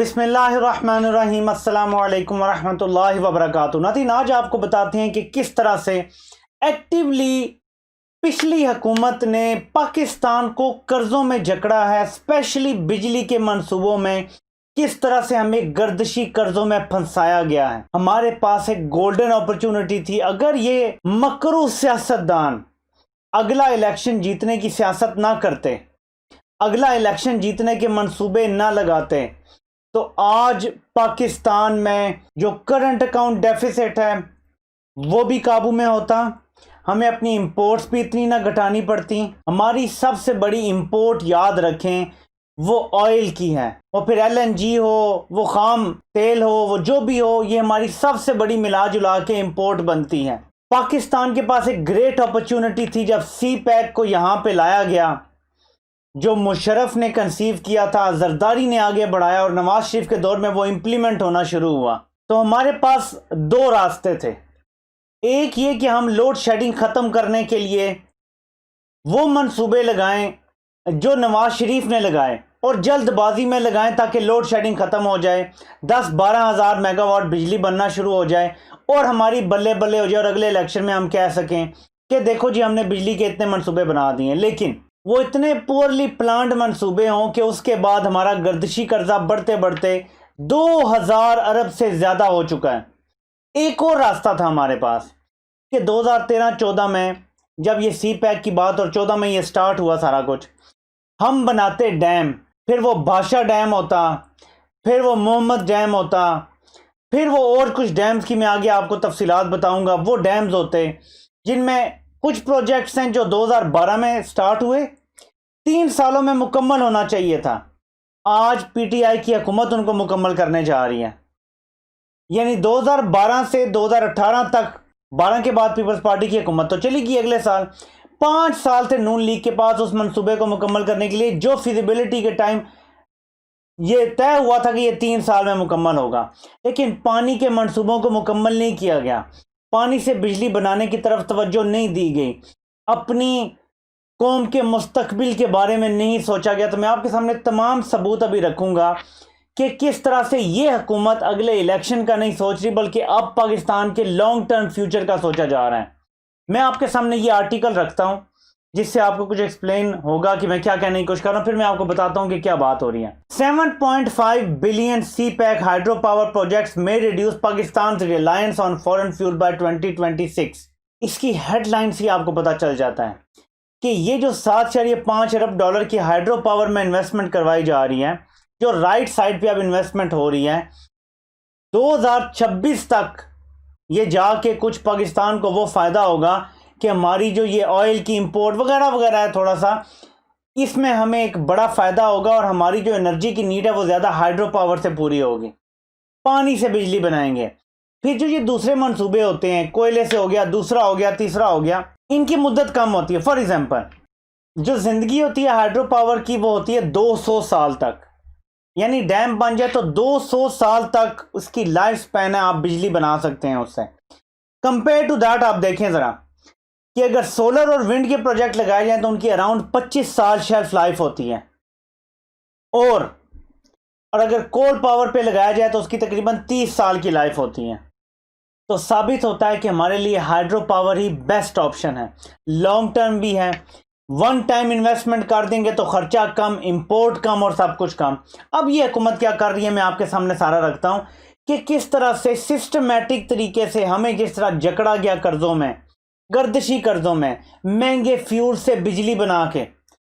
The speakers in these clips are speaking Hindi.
बिस्मिल्लाहिर्रहमानिर्रहीम अस्सलामु अलैकुम वरहमतुल्लाहि वबरकातुहू। नाज़रीन, आज आपको बताते हैं कि किस तरह से एक्टिवली पिछली हुकूमत ने पाकिस्तान को कर्ज़ों में जकड़ा है, स्पेशली बिजली के मंसूबों में किस तरह से हमें गर्दिशी कर्ज़ों में फंसाया गया है। हमारे पास एक गोल्डन अपॉर्चुनिटी थी। अगर ये मकरू सियासतदान अगला इलेक्शन जीतने की सियासत ना करते, अगला इलेक्शन जीतने के मंसूबे ना लगाते, तो आज पाकिस्तान में जो करंट अकाउंट डेफिसिट है वो भी काबू में होता, हमें अपनी इंपोर्ट्स भी इतनी ना घटानी पड़ती। हमारी सबसे बड़ी इंपोर्ट याद रखें वो ऑयल की है, और फिर एलएनजी हो, वो खाम तेल हो, वो जो भी हो, ये हमारी सबसे बड़ी मिला जुला के इंपोर्ट बनती है। पाकिस्तान के पास एक ग्रेट अपॉर्चुनिटी थी जब सी पैक को यहाँ पे लाया गया, जो मुशर्रफ ने कंसीव किया था, जरदारी ने आगे बढ़ाया और नवाज शरीफ के दौर में वो इम्प्लीमेंट होना शुरू हुआ। तो हमारे पास दो रास्ते थे। एक ये कि हम लोड शेडिंग ख़त्म करने के लिए वो मंसूबे लगाएं जो नवाज शरीफ ने लगाए और जल्दबाजी में लगाएं ताकि लोड शेडिंग ख़त्म हो जाए, 10-12 हज़ार मेगावाट बिजली बनना शुरू हो जाए और हमारी बल्ले बल्ले हो जाए और अगले इलेक्शन में हम कह सकें कि देखो जी, हमने बिजली के इतने मंसूबे बना दिए। लेकिन वो इतने पुअरली प्लान्ड मंसूबे हों कि उसके बाद हमारा गर्दिशी कर्जा बढ़ते बढ़ते 2000 अरब से ज़्यादा हो चुका है। एक और रास्ता था हमारे पास कि 2013-14 में जब ये सी पैक की बात और 14 में ये स्टार्ट हुआ सारा कुछ, हम बनाते डैम, फिर वो बादशाह डैम होता, फिर वो मोहम्मद डैम होता, फिर वो और कुछ डैम्स की मैं आगे आपको तफसीलात बताऊंगा। वो डैम्स होते जिनमें कुछ प्रोजेक्ट्स हैं जो 2012 में स्टार्ट हुए, 3 सालों में मुकम्मल होना चाहिए था। आज पीटीआई की हुकूमत उनको मुकम्मल करने जा रही है। यानी 2012 से 2018 तक, 12 के बाद पीपल्स पार्टी की हुकूमत तो चली गई, अगले साल 5 साल थे नून लीग के पास उस मंसूबे को मुकम्मल करने के लिए, जो फिजिबिलिटी के टाइम ये तय हुआ था कि ये 3 साल में मुकम्मल होगा। लेकिन पानी के मंसूबों को मुकम्मल नहीं किया गया, पानी से बिजली बनाने की तरफ तवज्जो नहीं दी गई, अपनी कौम के मुस्तकबिल के बारे में नहीं सोचा गया। तो मैं आपके सामने तमाम सबूत अभी रखूंगा कि किस तरह से ये हुकूमत अगले इलेक्शन का नहीं सोच रही, बल्कि अब पाकिस्तान के लॉन्ग टर्म फ्यूचर का सोचा जा रहा है। मैं आपके सामने ये आर्टिकल रखता हूं जिससे आपको कुछ एक्सप्लेन होगा कि मैं क्या कहने की कोशिश कर रहा हूं, फिर मैं आपको बताता हूं कि क्या बात हो रही है। 7.5 billion CPEC hydro power projects में reduce Pakistan reliance on foreign fuel by 2026। इसकी हेडलाइन से आपको पता चल जाता है कि ये जो 7.5 अरब डॉलर की हाइड्रो पावर में इन्वेस्टमेंट करवाई जा रही है, जो राइट साइड पे अब इन्वेस्टमेंट हो रही है, 2026 तक ये जाके कुछ पाकिस्तान को वो फ़ायदा होगा कि हमारी जो ये ऑयल की इंपोर्ट वगैरह वगैरह है, थोड़ा सा इसमें हमें एक बड़ा फ़ायदा होगा और हमारी जो एनर्जी की नीड है वो ज़्यादा हाइड्रो पावर से पूरी होगी। पानी से बिजली बनाएंगे। फिर जो ये दूसरे मंसूबे होते हैं, कोयले से हो गया, दूसरा हो गया, तीसरा हो गया, इनकी मुद्दत कम होती है। फॉर एग्जांपल, जो ज़िंदगी होती है हाइड्रो पावर की वो होती है 200 साल तक। यानी डैम बन जाए तो 200 साल तक उसकी लाइफ स्पैन है, आप बिजली बना सकते हैं उससे। कंपेयर टू दैट आप देखें ज़रा कि अगर सोलर और विंड के प्रोजेक्ट लगाए जाएं तो उनकी अराउंड 25 साल शेल्फ लाइफ होती है, और अगर कोल पावर पे लगाया जाए तो उसकी तकरीबन 30 साल की लाइफ होती है। तो साबित होता है कि हमारे लिए हाइड्रो पावर ही बेस्ट ऑप्शन है, लॉन्ग टर्म भी है। वन टाइम इन्वेस्टमेंट कर देंगे तो खर्चा कम, इंपोर्ट कम और सब कुछ कम। अब ये हुकूमत क्या कर रही है, मैं आपके सामने सारा रखता हूं कि किस तरह से सिस्टमैटिक तरीके से हमें जिस तरह जकड़ा गया कर्जों में, गर्दिशी कर्जों में, महंगे फ्यूल से बिजली बना के।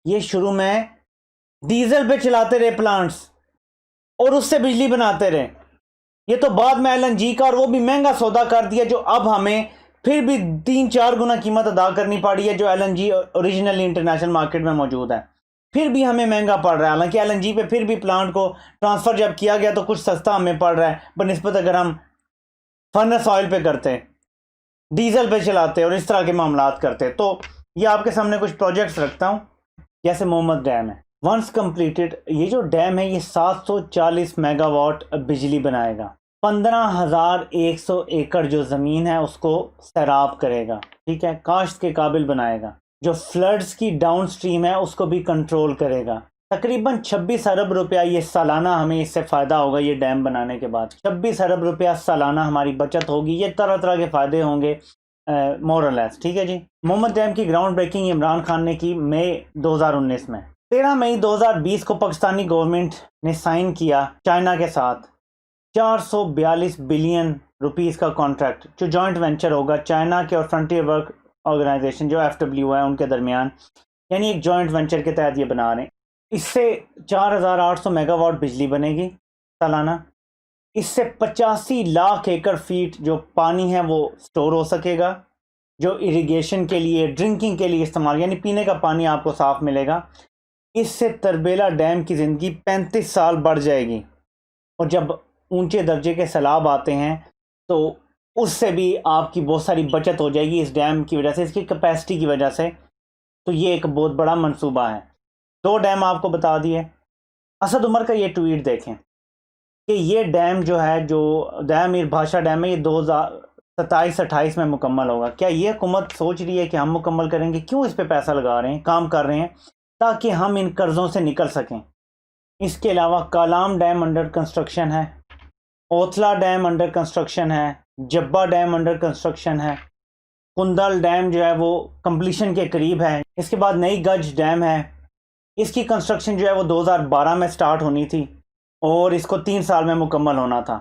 ये शुरू में डीजल पे चलाते रहे प्लांट्स और उससे बिजली बनाते रहे। ये तो बाद में एलएनजी का, और वो भी महंगा सौदा कर दिया, जो अब हमें फिर भी 3-4 गुना कीमत अदा करनी पड़ी है जो एलएनजी ओरिजिनली इंटरनेशनल मार्केट में मौजूद है। फिर भी हमें महंगा पड़ रहा है। हालांकि एलएनजी पे फिर भी प्लांट को ट्रांसफ़र जब किया गया तो कुछ सस्ता हमें पड़ रहा है बनिस्बत अगर हम फर्नेस ऑयल पे करते, डीजल पे चलाते और इस तरह के मामलात करते। तो ये आपके सामने कुछ प्रोजेक्ट्स रखता हूँ, जैसे मोहम्मद डैम है। वंस कंप्लीटेड, ये जो डैम है ये 740 मेगावाट बिजली बनाएगा। 15,100 एकड़ जो ज़मीन है उसको सैराब करेगा, ठीक है, काश्त के काबिल बनाएगा। जो फ्लड्स की डाउन स्ट्रीम है उसको भी कंट्रोल करेगा। तकरीबन 26 अरब रुपया ये सालाना हमें इससे फ़ायदा होगा। ये डैम बनाने के बाद 26 अरब रुपया सालाना हमारी बचत होगी। ये तरह तरह के फ़ायदे होंगे मोरलेस। ठीक है जी। मोहम्मद डैम की ग्राउंड ब्रेकिंग इमरान खान ने की मई 2019 में। 13 मई 2020 को पाकिस्तानी गवर्नमेंट ने साइन किया चाइना के साथ 442 बिलियन रुपीस का कॉन्ट्रैक्ट, जो जॉइंट वेंचर होगा चाइना के और फ्रंटियर वर्क ऑर्गेनाइजेशन जो FW है उनके दरमियान, यानी एक जॉइंट वेंचर के तहत ये बना रहे हैं। इससे 4800 मेगावाट बिजली बनेगी सालाना। इससे 85 लाख एकड़ फीट जो पानी है वो स्टोर हो सकेगा, जो इरिगेशन के लिए, ड्रिंकिंग के लिए इस्तेमाल, यानी पीने का पानी आपको साफ मिलेगा। इससे तरबेला डैम की ज़िंदगी 35 साल बढ़ जाएगी। और जब ऊंचे दर्जे के सैलाब आते हैं तो उससे भी आपकी बहुत सारी बचत हो जाएगी इस डैम की वजह से, इसकी कैपेसिटी की वजह से। तो ये एक बहुत बड़ा मंसूबा है। 2 डैम आपको बता दिए। असद उमर का ये ट्वीट देखें कि ये डैम जो है, जो डैम भाषा डैम है, ये 2027-28 में मुकम्मल होगा। क्या ये हुकूमत सोच रही है कि हम मुकम्मल करेंगे? क्यों इस पे पैसा लगा रहे हैं, काम कर रहे हैं, ताकि हम इन कर्ज़ों से निकल सकें। इसके अलावा कालाम डैम अंडर कंस्ट्रक्शन है, ओथला डैम अंडर कंस्ट्रक्शन है, जब्बा डैम अंडर कंस्ट्रक्शन है, कुंदल डैम जो है वो कंप्लीशन के करीब है। इसके बाद नई गज डैम है, इसकी कंस्ट्रक्शन जो है वो 2012 में स्टार्ट होनी थी और इसको 3 साल में मुकम्मल होना था।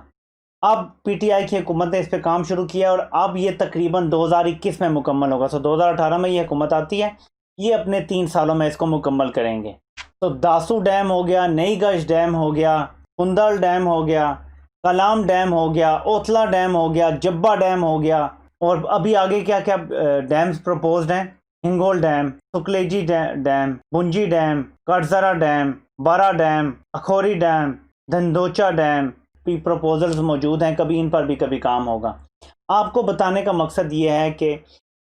अब PTI की हुकूमत ने इस पर काम शुरू किया और अब ये तकरीबन 2021 में मुकम्मल होगा। 2018 में ये हुकूमत आती है, ये अपने 3 सालों में इसको मुकम्मल करेंगे। तो दासू डैम हो गया, नई गज डैम हो गया, कुंदल डैम हो गया, कलाम डैम हो गया, ओथला डैम हो गया, जब्बा डैम हो गया, और अभी आगे क्या क्या डैम्स प्रपोज्ड हैं। Hingol dam, Sukleji dam, Bunji dam, Katzara dam, Bara dam, Akhori dam, Dhandocha dam भी प्रपोजल्स मौजूद हैं। कभी इन पर भी कभी काम होगा। आपको बताने का मकसद ये है कि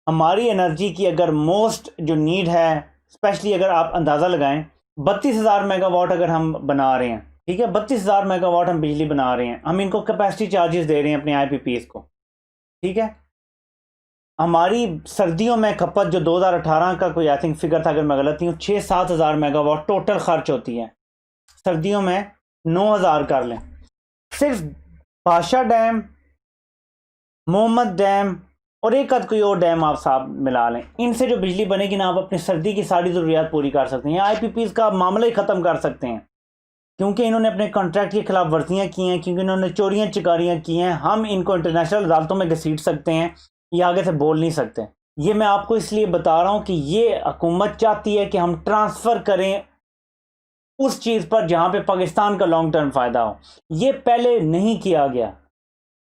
हमारी एनर्जी की अगर मोस्ट जो नीड है, स्पेशली अगर आप अंदाज़ा लगाएं 32,000 मेगावाट अगर हम बना रहे हैं, ठीक है, 32,000 मेगावाट हम बिजली बना रहे हैं, हम इनको कैपेसिटी चार्जेस दे रहे हैं अपने IPPs को, ठीक है। हमारी सर्दियों में खपत जो 2018 का कोई आई थिंक फिगर था, अगर मैं गलत नहीं हूँ, 6-7 हज़ार मेगावाट टोटल खर्च होती है। सर्दियों में 9,000 कर लें। सिर्फ भाषा डैम, मोहम्मद डैम और एक आध कोई और डैम आप साहब मिला लें, इनसे जो बिजली बनेगी ना, आप अपनी सर्दी की सारी ज़रूरियात पूरी कर सकते हैं। IPPs का मामला ही ख़त्म कर सकते हैं, क्योंकि इन्होंने अपने कॉन्ट्रैक्ट के खिलाफ वर्जियाँ की हैं, क्योंकि इन्होंने चोरियाँ चिकारियाँ की हैं। हम इनको इंटरनेशनल अदालतों में घसीट सकते हैं, ये आगे से बोल नहीं सकते। ये मैं आपको इसलिए बता रहा हूँ कि ये हुकूमत चाहती है कि हम ट्रांसफ़र करें उस चीज़ पर जहाँ पे पाकिस्तान का लॉन्ग टर्म फ़ायदा हो। ये पहले नहीं किया गया,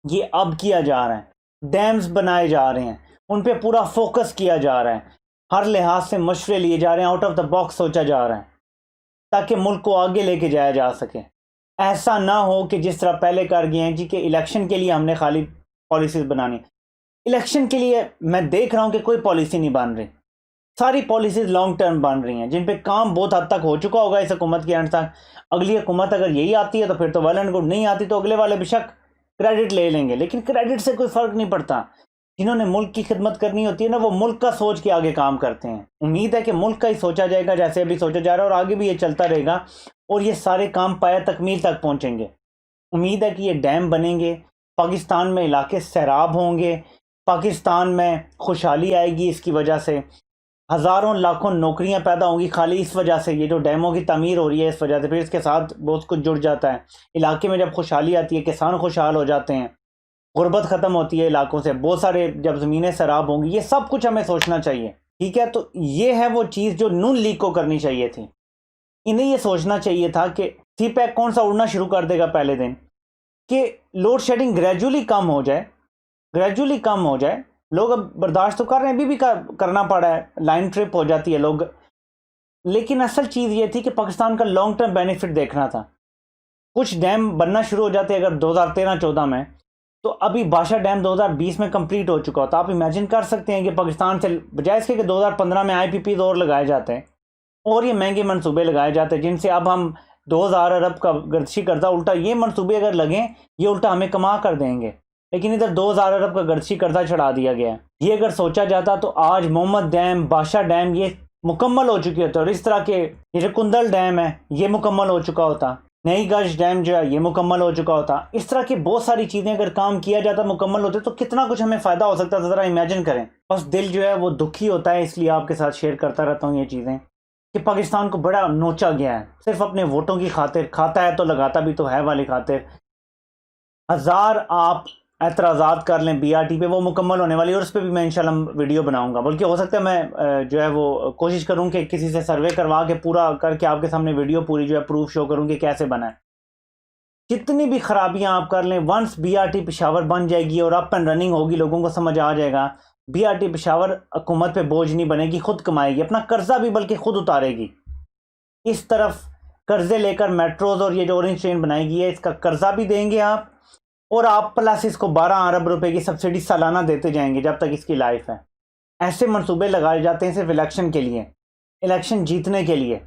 ये अब किया जा रहा है। डैम्स बनाए जा रहे हैं, उन पे पूरा फोकस किया जा रहा है, हर लिहाज से मशवरे लिए जा रहे हैं, आउट ऑफ द बॉक्स सोचा जा रहा है, ताकि मुल्क को आगे लेके जाया जा सके। ऐसा ना हो कि जिस तरह पहले कर गए हैं जी, कि इलेक्शन के लिए हमने खाली पॉलिसीज़ बनानी। इलेक्शन के लिए मैं देख रहा हूँ कि कोई पॉलिसी नहीं बन रही, सारी पॉलिसीज़ लॉन्ग टर्म बन रही हैं, जिन पे काम बहुत हद तक हो चुका होगा इस हुकूमत के एंड तक। अगली हुकूमत अगर यही आती है तो फिर तो वेल एंड गुड, नहीं आती तो अगले वाले बेशक क्रेडिट ले लेंगे, लेकिन क्रेडिट से कोई फ़र्क नहीं पड़ता। जिन्होंने मुल्क की खिदमत करनी होती है ना, वो मुल्क का सोच के आगे काम करते हैं। उम्मीद है कि मुल्क का ही सोचा जाएगा, जैसे अभी सोचा जा रहा है, और आगे भी ये चलता रहेगा और ये सारे काम पाया तकमील तक पहुँचेंगे। उम्मीद है कि ये डैम बनेंगे, पाकिस्तान में इलाके सैराब होंगे, पाकिस्तान में खुशहाली आएगी, इसकी वजह से हज़ारों लाखों नौकरियां पैदा होंगी खाली इस वजह से। ये जो डैमों की तमीर हो रही है इस वजह से, फिर इसके साथ बहुत कुछ जुड़ जाता है। इलाके में जब खुशहाली आती है, किसान खुशहाल हो जाते हैं, गुर्बत ख़त्म होती है इलाकों से, बहुत सारे जब ज़मीनें सैराब होंगी, ये सब कुछ हमें सोचना चाहिए, ठीक है। तो ये है वो चीज़ जो नून लीग को करनी चाहिए थी। इन्हें ये सोचना चाहिए था कि CPEC कौन सा उड़ना शुरू कर देगा पहले दिन, कि लोड शेडिंग ग्रेजुअली कम हो जाए, ग्रेजुअली कम हो जाए। लोग अब बर्दाश्त तो कर रहे हैं, अभी भी करना पड़ा है, लाइन ट्रिप हो जाती है लोग, लेकिन असल चीज़ ये थी कि पाकिस्तान का लॉन्ग टर्म बेनिफिट देखना था। कुछ डैम बनना शुरू हो जाते अगर 2013-14 में, तो अभी भाषा डैम 2020 में कंप्लीट हो चुका होता। आप इमेजिन कर सकते हैं कि पाकिस्तान से बजाय इसके कि 2015 में IPPs और लगाए जाते हैं और ये महंगे मनसूबे लगाए जाते हैं, जिनसे अब हम 2000 अरब का गर्दशी कर्जा, उल्टा ये मनसूबे अगर लगें, ये उल्टा हमें कमा कर देंगे, लेकिन इधर 2000 अरब का गर्दशी कर्जा चढ़ा दिया गया है। ये अगर सोचा जाता तो आज मोहम्मद डैम, बादशाह डैम, ये मुकम्मल हो चुकी होती, और इस तरह के ये कुंदल डैम है ये मुकम्मल हो चुका होता, नई गश डैम जो है ये मुकम्मल हो चुका होता। इस तरह की बहुत सारी चीज़ें अगर काम किया जाता, मुकम्मल होते, तो कितना कुछ हमें फ़ायदा हो सकता था, ज़रा इमेजिन करें। बस दिल जो है वो दुखी होता है, इसलिए आपके साथ शेयर करता रहता हूँ ये चीज़ें कि पाकिस्तान को बड़ा नोचा गया है सिर्फ अपने वोटों की खातिर। खाता है तो लगाता भी तो है वाली खातिर। हज़ार आप एतराज़ात कर लें बीआरटी पे, वो मुकम्मल होने वाली है, और उस पर भी मैं इंशाल्लाह वीडियो बनाऊंगा। बल्कि हो सकता है मैं जो है वो कोशिश करूं कि किसी से सर्वे करवा के पूरा करके आपके सामने वीडियो पूरी जो है प्रूफ शो करूं कि कैसे बना है। जितनी भी खराबियां आप कर लें, वंस बीआरटी पेशावर बन जाएगी और अप एंड रनिंग होगी, लोगों को समझ आ जाएगा, बीआरटी पेशावर हुकूमत पे बोझ नहीं बनेगी, खुद कमाएगी, अपना कर्जा भी बल्कि खुद उतारेगी। इस तरफ कर्जे लेकर मेट्रोज और ये जो ऑरेंज ट्रेन बनाएगी है, इसका कर्जा भी देंगे आप, और आप प्लस इसको 12 अरब रुपए की सब्सिडी सालाना देते जाएंगे जब तक इसकी लाइफ है। ऐसे मंसूबे लगाए जाते हैं सिर्फ इलेक्शन के लिए, इलेक्शन जीतने के लिए।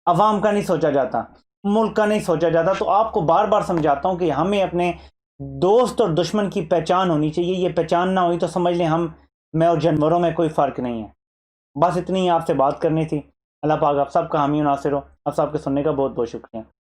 अवाम का नहीं सोचा जाता, मुल्क का नहीं सोचा जाता। तो आपको बार बार समझाता हूँ कि हमें अपने दोस्त और दुश्मन की पहचान होनी चाहिए। ये पहचान ना हुई तो समझ लें हम मैं और जानवरों में कोई फ़र्क नहीं है। बस इतनी ही आपसे बात करनी थी। अल्लाह पाक आप सबका हामी नासिर हो। आप सबके सुनने का बहुत बहुत शुक्रिया।